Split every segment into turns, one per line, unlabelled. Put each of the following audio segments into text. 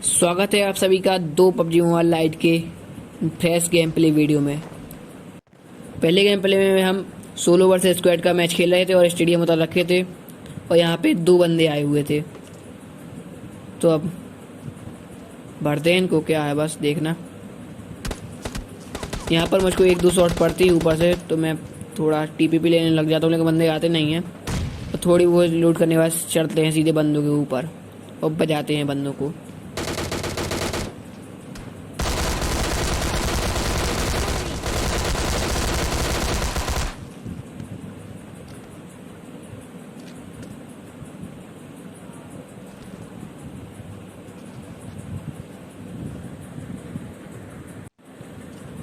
स्वागत है आप सभी का दो पबजी मोबाइल लाइट के फ्रेश गेम प्ले वीडियो में। पहले गेम प्ले में हम सोलो वर्सेस स्क्वाड का मैच खेल रहे थे और स्टेडियम उतर रखे थे और यहाँ पे दो बंदे आए हुए थे। तो अब भरते हैं इनको, क्या है बस देखना। यहाँ पर मुझको एक दो शॉट पड़ती है ऊपर से, तो मैं थोड़ा टीपीपी लेने लग जाता हूँ, लेकिन बंदे आते नहीं हैं। तो थोड़ी वो लूट करने के बाद चढ़ते हैं सीधे बंदों के ऊपर और बजाते हैं बंदों को।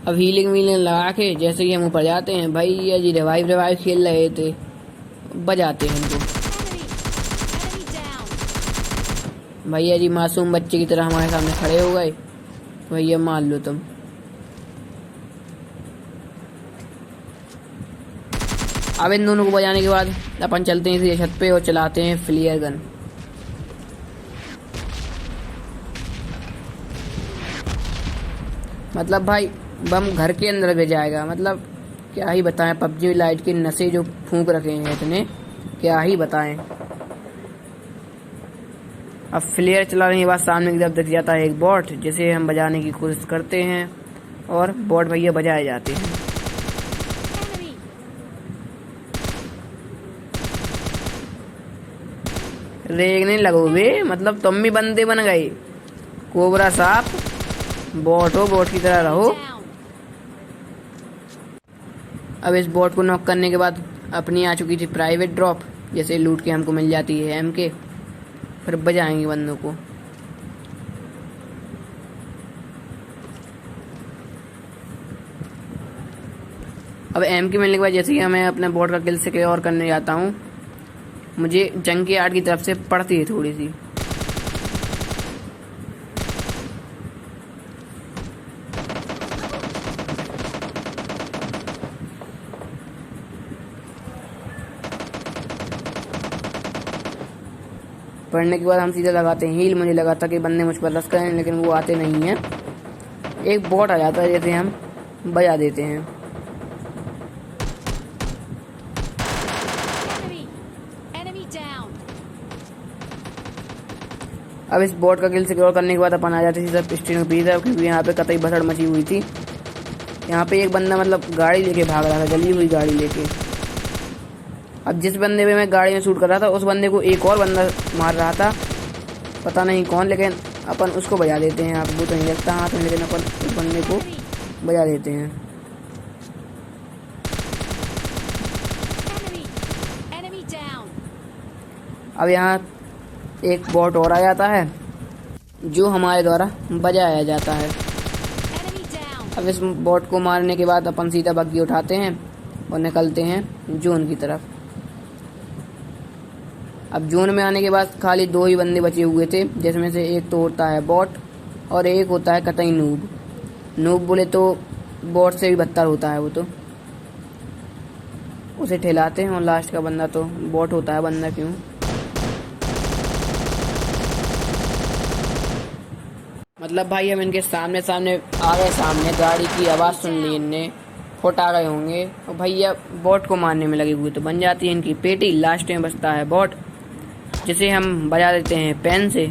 अब हीलिंग वीलिंग लगा के जैसे कि हम ऊपर जाते हैं, भैया जी रिवाइव खेल रहे थे, बजाते हैं इनको। भैया जी मासूम बच्चे की तरह हमारे सामने खड़े हो गए, भैया मान लो तुम। अब इन दोनों को बजाने के बाद अपन चलते हैं इसी छत पे और चलाते हैं फ्लेयर गन। मतलब भाई बम घर के अंदर भी जाएगा, मतलब क्या ही बताएं। पबजी लाइट के नशे जो फूंक रखे हैं इतने, क्या ही बताएं। अब फ्लेयर चलाने के बाद सामने की तरफ दिख जाता है एक बॉट, जिसे हम बजाने की कोशिश करते हैं और बॉट भैया बजाए जाते हैं। रेगने लगोगे, मतलब तुम भी बंदे बन गए। कोबरा सांप, बॉट हो, बॉट की तरह रहो। अब इस बॉट को नॉक करने के बाद अपनी आ चुकी थी प्राइवेट ड्रॉप, जैसे लूट के हमको मिल जाती है एम के। फिर बजाएंगे बंदों को। अब एम के मिलने के बाद जैसे कि मैं अपने बॉट का किल सिक्योर करने जाता हूँ, मुझे जंग की आर्ट की तरफ से पड़ती है थोड़ी सी। पढ़ने के बाद हम सीधे लगाते हैं हील। मुझे लगा था कि बंदे मुझ पर रश करें, लेकिन वो आते नहीं हैं। एक बॉट आ जाता है, जैसे हम बजा देते हैं। अब इस बॉट का किल सिक्योर करने के बाद अपन आ जाते हैं स्टेशन पे, क्योंकि यहाँ पे कतई भसड़ मची हुई थी। यहाँ पे एक बंदा मतलब गाड़ी लेके भाग रहा था, जली हुई गाड़ी लेके। अब जिस बंदे पे मैं गाड़ी में शूट कर रहा था, उस बंदे को एक और बंदा मार रहा था, पता नहीं कौन, लेकिन अपन उसको बजा देते हैं। आपको तो नहीं लगता हाथ में, लेकिन अपन उस बंदे को बजा देते हैं। अब यहाँ एक बॉट और आ जाता है, जो हमारे द्वारा बजाया जाता है। अब इस बॉट को मारने के बाद अपन सीधा बग्गी उठाते हैं और निकलते हैं जोन की तरफ। अब जोन में आने के बाद खाली दो ही बंदे बचे हुए थे, जिसमें से एक तो होता है बॉट और एक होता है कतई नूब। नूब बोले तो बॉट से भी बदतर होता है वो, तो उसे ठेलाते हैं। और लास्ट का बंदा तो बॉट होता है, बंदा क्यों। मतलब भाई हम इनके सामने सामने आ गए, सामने गाड़ी की आवाज़ सुन ली इनने, फुट आ गए होंगे और भैया बॉट को मारने में लगे हुए, तो बन जाती है इनकी पेटी। लास्ट में बचता है बॉट, जिसे हम बजा देते हैं पेन से,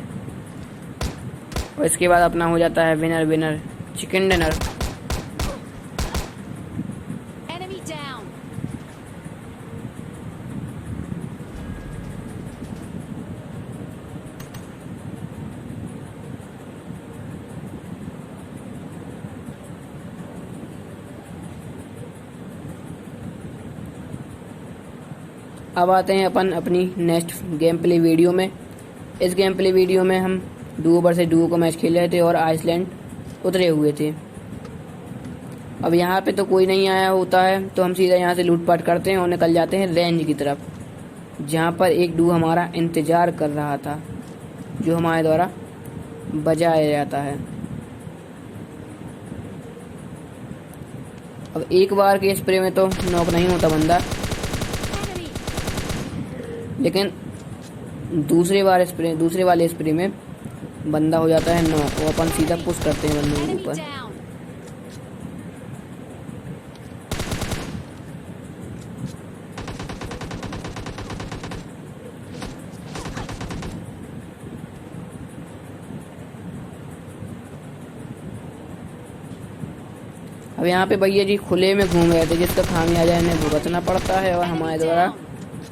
और इसके बाद अपना हो जाता है विनर विनर चिकन डिनर। अब आते हैं अपन अपनी नेक्स्ट गेम प्ले वीडियो में। इस गेम प्ले वीडियो में हम डुओ वर्सेस डुओ का मैच खेल रहे थे और आइसलैंड उतरे हुए थे। अब यहाँ पे तो कोई नहीं आया होता है, तो हम सीधा यहाँ से लूटपाट करते हैं और निकल जाते हैं रेंज की तरफ, जहाँ पर एक डुओ हमारा इंतज़ार कर रहा था, जो हमारे द्वारा बजाया जाता है। अब एक बार के स्प्रे में तो नॉक नहीं होता बंदा, लेकिन दूसरे वाले स्प्रे में बंदा हो जाता है 9, तो अपन सीधा पुश करते हैं बंदे के
Enemy
ऊपर।
down.
अब यहाँ पे भैया जी खुले में घूम रहे थे, जिसका खामियाजा इन्हें भुगतना पड़ता है और हमारे द्वारा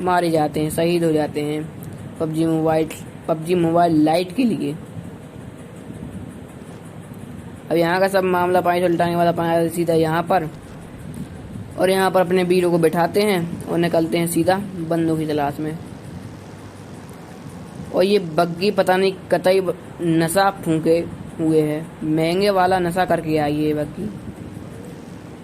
मारे जाते हैं, शहीद हो जाते हैं पबजी मोबाइल लाइट के लिए। अब यहाँ का सब मामला पानी उल्टाने वाला पानी सीधा यहाँ पर, और यहाँ पर अपने वीरों को बिठाते हैं और निकलते हैं सीधा बंदों की तलाश में। और ये बग्गी पता नहीं कतई नशा फूके हुए है, महंगे वाला नशा करके आई है ये बग्गी।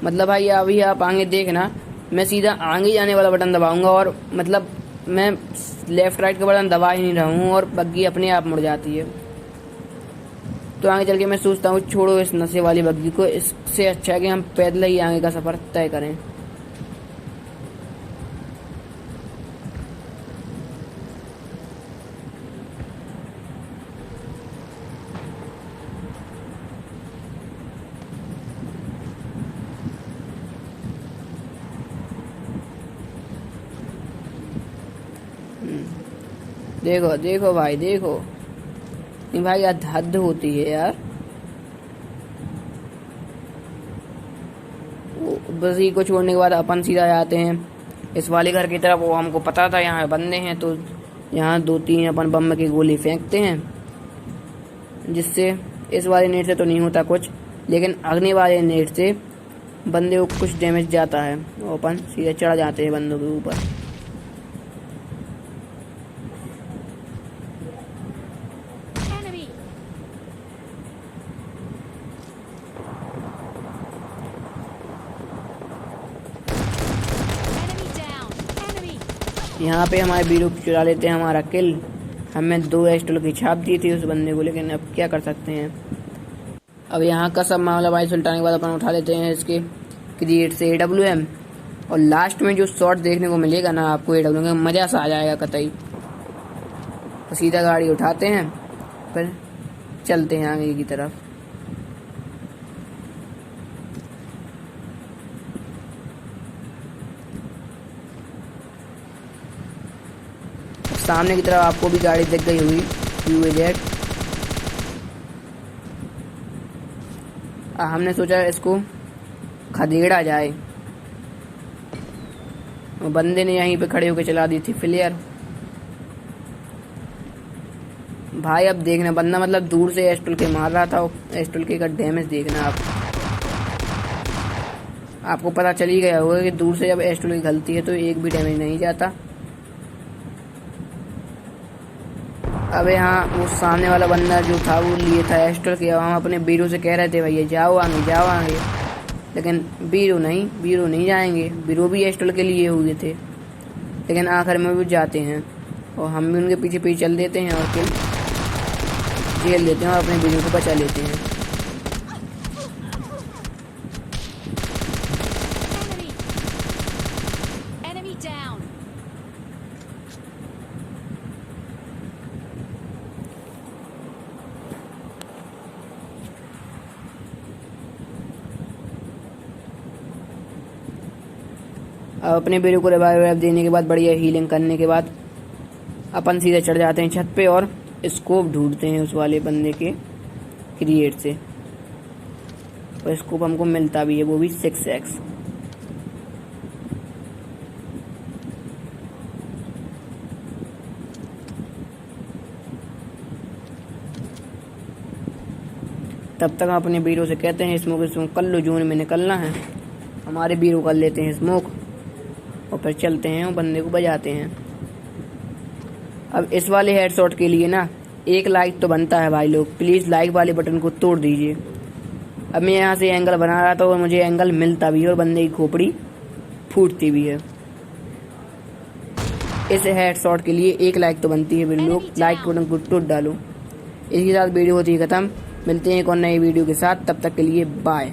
मतलब भाई अभी आप आगे देखना, मैं सीधा आगे जाने वाला बटन दबाऊंगा और मतलब मैं लेफ्ट राइट का बटन दबा ही नहीं रहा हूँ और बग्गी अपने आप मुड़ जाती है। तो आगे चल के मैं सोचता हूँ छोड़ो इस नशे वाली बग्गी को, इससे अच्छा है कि हम पैदल ही आगे का सफर तय करें। देखो देखो भाई देखो, नहीं भाई यार हद होती है यार। बस ही को छोड़ने के बाद अपन सीधा जाते हैं इस वाले घर की तरफ। वो हमको पता था यहाँ बंदे हैं, तो यहाँ 2-3 अपन बम की गोली फेंकते हैं, जिससे इस वाले नेट से तो नहीं होता कुछ, लेकिन अगले वाले नेट से बंदे को कुछ डैमेज जाता है। वो अपन सीधे चढ़ जाते हैं बंदों के ऊपर।
Enemy. Enemy down. Enemy.
यहाँ पे हमारे वीरों चुरा लेते हैं हमारा किल। हमें 2 एस्टल की छाप दी थी उस बंदे को, लेकिन अब क्या कर सकते हैं। अब यहाँ का सब मामला भाई सुलटाने के बाद अपन उठा लेते हैं इसके क्रिएट से AWM, और लास्ट में जो शॉट देखने को मिलेगा ना आपको AWM का, मजा सा आ जाएगा कतई। तो सीधा गाड़ी उठाते हैं, फिर चलते हैं आगे की तरफ। सामने की तरफ आपको भी गाड़ी दिख गई होगी UAZ। हमने सोचा इसको खदेड़ा जाए, वो बंदे ने यहीं पे खड़े होकर चला दी थी फ्लेयर। भाई अब देखना, बंदा मतलब दूर से एस्टल के मार रहा था, एस्टल के का डैमेज देखना आप। आपको पता चल ही गया होगा कि दूर से जब एस्टल की गलती है तो एक भी डैमेज नहीं जाता। अब यहाँ वो सामने वाला बंदा जो था वो लिए था एस्टल के, हम अपने बीरो से कह रहे थे भैया जाओ आगे, लेकिन बीरो नहीं जाएंगे। बीरो भी एस्टल के लिए हुए थे, लेकिन आखिर में भी जाते हैं और हम भी उनके पीछे पीछे चल देते हैं और फिर जेल देते हैं और अपने बीरो को बचा लेते हैं।
Enemy. Enemy down.
अब अपने बीरो को रिवाइव देने के बाद, बढ़िया हीलिंग करने के बाद, अपन सीधे चढ़ जाते हैं छत पे और स्कोप ढूंढते हैं उस वाले बंदे के क्रिएट से। और स्कोप हमको मिलता भी है, वो भी 6x। तब तक हम अपने बीरो से कहते हैं स्मोक कर लो, जोन में निकलना है। हमारे बीरो कर लेते हैं स्मोक और फिर चलते हैं और बंदे को बजाते हैं। अब इस वाले हेडशॉट के लिए ना 1 लाइक तो बनता है भाई लोग, प्लीज़ लाइक वाले बटन को तोड़ दीजिए। अब मैं यहाँ से एंगल बना रहा था और मुझे एंगल मिलता भी है और बंदे की खोपड़ी फूटती भी है। इस हेडशॉट के लिए 1 लाइक तो बनती है, फिर लोग लाइक बटन को तोड़ डालो। इसी के साथ वीडियो होती है खत्म। मिलते हैं एक और नई वीडियो के साथ, तब तक के लिए बाय।